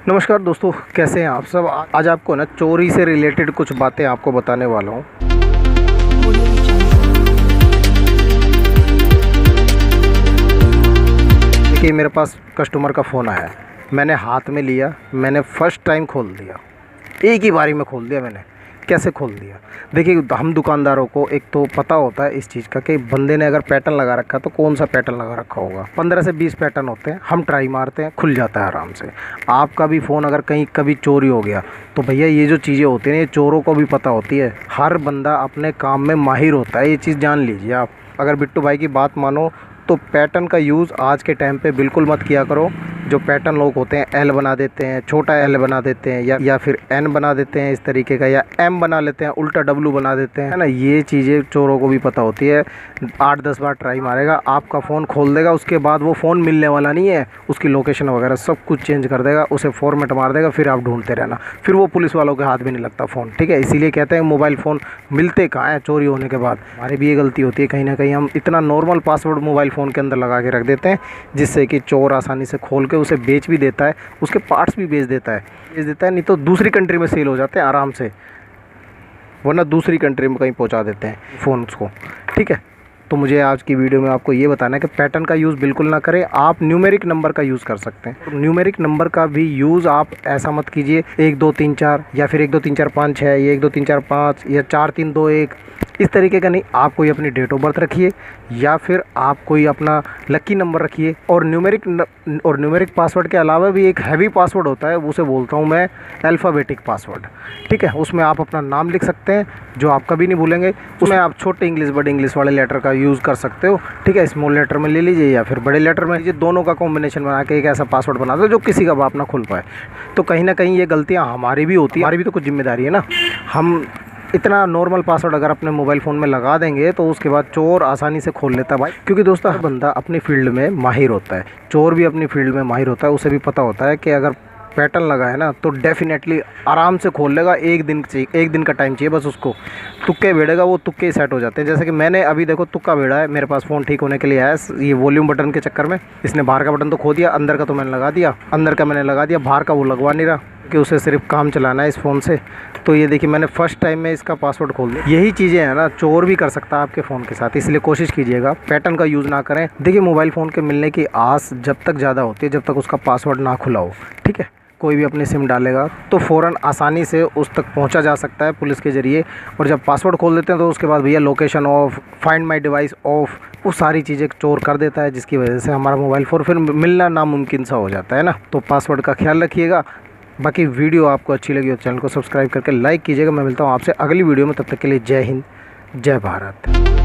नमस्कार दोस्तों, कैसे हैं आप सब। आज आपको ना चोरी से रिलेटेड कुछ बातें आपको बताने वाला हूँ। देखिए, मेरे पास कस्टमर का फ़ोन आया, मैंने हाथ में लिया, मैंने फ़र्स्ट टाइम खोल दिया, एक ही बारी में खोल दिया। मैंने कैसे खोल दिया, देखिए हम दुकानदारों को एक तो पता होता है इस चीज़ का कि बंदे ने अगर पैटर्न लगा रखा तो कौन सा पैटर्न लगा रखा होगा। 15 से 20 पैटर्न होते हैं, हम ट्राई मारते हैं, खुल जाता है आराम से। आपका भी फ़ोन अगर कहीं कभी चोरी हो गया तो भैया ये जो चीज़ें होती हैं ये चोरों को भी पता होती है। हर बंदा अपने काम में माहिर होता है, ये चीज़ जान लीजिए आप। अगर बिट्टू भाई की बात मानो तो पैटर्न का यूज़ आज के टाइम पे बिल्कुल मत किया करो। जो पैटर्न लोग होते हैं एल बना देते हैं, छोटा एल बना देते हैं, या फिर एन बना देते हैं इस तरीके का, या एम बना लेते हैं, उल्टा डब्लू बना देते हैं, है ना। ये चीज़ें चोरों को भी पता होती है। 8-10 बार ट्राई मारेगा, आपका फ़ोन खोल देगा, उसके बाद वो फ़ोन मिलने वाला नहीं है। उसकी लोकेशन वगैरह सब कुछ चेंज कर देगा, उसे फॉर्मेट मार देगा, फिर आप ढूंढते रहना। फिर वो पुलिस वालों के हाथ भी नहीं लगता फ़ोन, ठीक है। इसीलिए कहते हैं मोबाइल फ़ोन मिलते कहाँ हैं चोरी होने के बाद। हमारी भी ये गलती होती है कहीं ना कहीं, हम इतना नॉर्मल पासवर्ड मोबाइल फ़ोन के अंदर लगा के रख देते हैं जिससे कि चोर आसानी से खोल के उसे बेच भी देता है, उसके पार्ट्स भी बेच देता है, नहीं तो दूसरी कंट्री में सेल हो जाते हैं आराम से, वरना दूसरी कंट्री में कहीं पहुंचा देते हैं फ़ोन उसको, ठीक है। तो मुझे आज की वीडियो में आपको ये बताना है कि पैटर्न का यूज़ बिल्कुल ना करें। आप न्यूमेरिक नंबर का यूज़ कर सकते हैं। न्यूमेरिक नंबर का भी यूज़ आप ऐसा मत कीजिए 1 2 3 4 या फिर 1 2 3 4 5 6 या 1 2 3 4 5 या 4 3 2 1 इस तरीके का नहीं। आप कोई अपनी डेट ऑफ बर्थ रखिए या फिर आप कोई अपना लकी नंबर रखिए। और न्यूमेरिक पासवर्ड के अलावा भी एक हैवी पासवर्ड होता है, उसे बोलता हूँ मैं अल्फ़ाबेटिक पासवर्ड, ठीक है। उसमें आप अपना नाम लिख सकते हैं जो आप कभी नहीं भूलेंगे। उसमें आप छोटे इंग्लिश बड़े इंग्लिश वाले लेटर का यूज़ कर सकते हो, ठीक है। स्मॉल लेटर में ले लीजिए या फिर बड़े लेटर में लीजिए, दोनों का कॉम्बिनेशन बना के एक ऐसा पासवर्ड बना दो जो किसी का बाप ना खुल पाए। तो कहीं ना कहीं ये गलतियाँ हमारी भी होती है, हमारी भी तो कुछ जिम्मेदारी है ना। हम इतना नॉर्मल पासवर्ड अगर अपने मोबाइल फ़ोन में लगा देंगे तो उसके बाद चोर आसानी से खोल लेता है भाई। क्योंकि दोस्तों हर बंदा अपनी फील्ड में माहिर होता है, चोर भी अपनी फील्ड में माहिर होता है। उसे भी पता होता है कि अगर पैटर्न लगा है ना तो डेफिनेटली आराम से खोल लेगा। एक दिन का टाइम चाहिए बस उसको। तुक्के भेड़ेगा, वो तुक्के ही सेट हो जाते हैं। जैसे कि मैंने अभी देखो तुक्का भेड़ा है, मेरे पास फ़ोन ठीक होने के लिए आया है। ये वॉल्यूम बटन के चक्कर में इसने बाहर का बटन तो खो दिया, अंदर का तो मैंने लगा दिया, बाहर का वो लगवा नहीं रहा कि उसे सिर्फ काम चलाना है इस फ़ोन से। तो ये देखिए मैंने फ़र्स्ट टाइम में इसका पासवर्ड खोल दिया। यही चीज़ें हैं ना, चोर भी कर सकता है आपके फ़ोन के साथ। इसलिए कोशिश कीजिएगा पैटर्न का यूज़ ना करें। देखिए मोबाइल फ़ोन के मिलने की आस जब तक ज़्यादा होती है जब तक उसका पासवर्ड ना खुला हो, ठीक है। कोई भी अपनी सिम डालेगा तो फ़ौरन आसानी से उस तक पहुंचा जा सकता है पुलिस के ज़रिए। और जब पासवर्ड खोल देते हैं तो उसके बाद भैया location of, find my device of, वो सारी चीज़ें चोर कर देता है, जिसकी वजह से हमारा मोबाइल फ़ोन फिर मिलना नामुमकिन सा हो जाता है ना। तो पासवर्ड का ख्याल रखिएगा। बाकी वीडियो आपको अच्छी लगी तो चैनल को सब्सक्राइब करके लाइक कीजिएगा। मैं मिलता हूँ आपसे अगली वीडियो में, तब तक के लिए जय हिंद, जय भारत।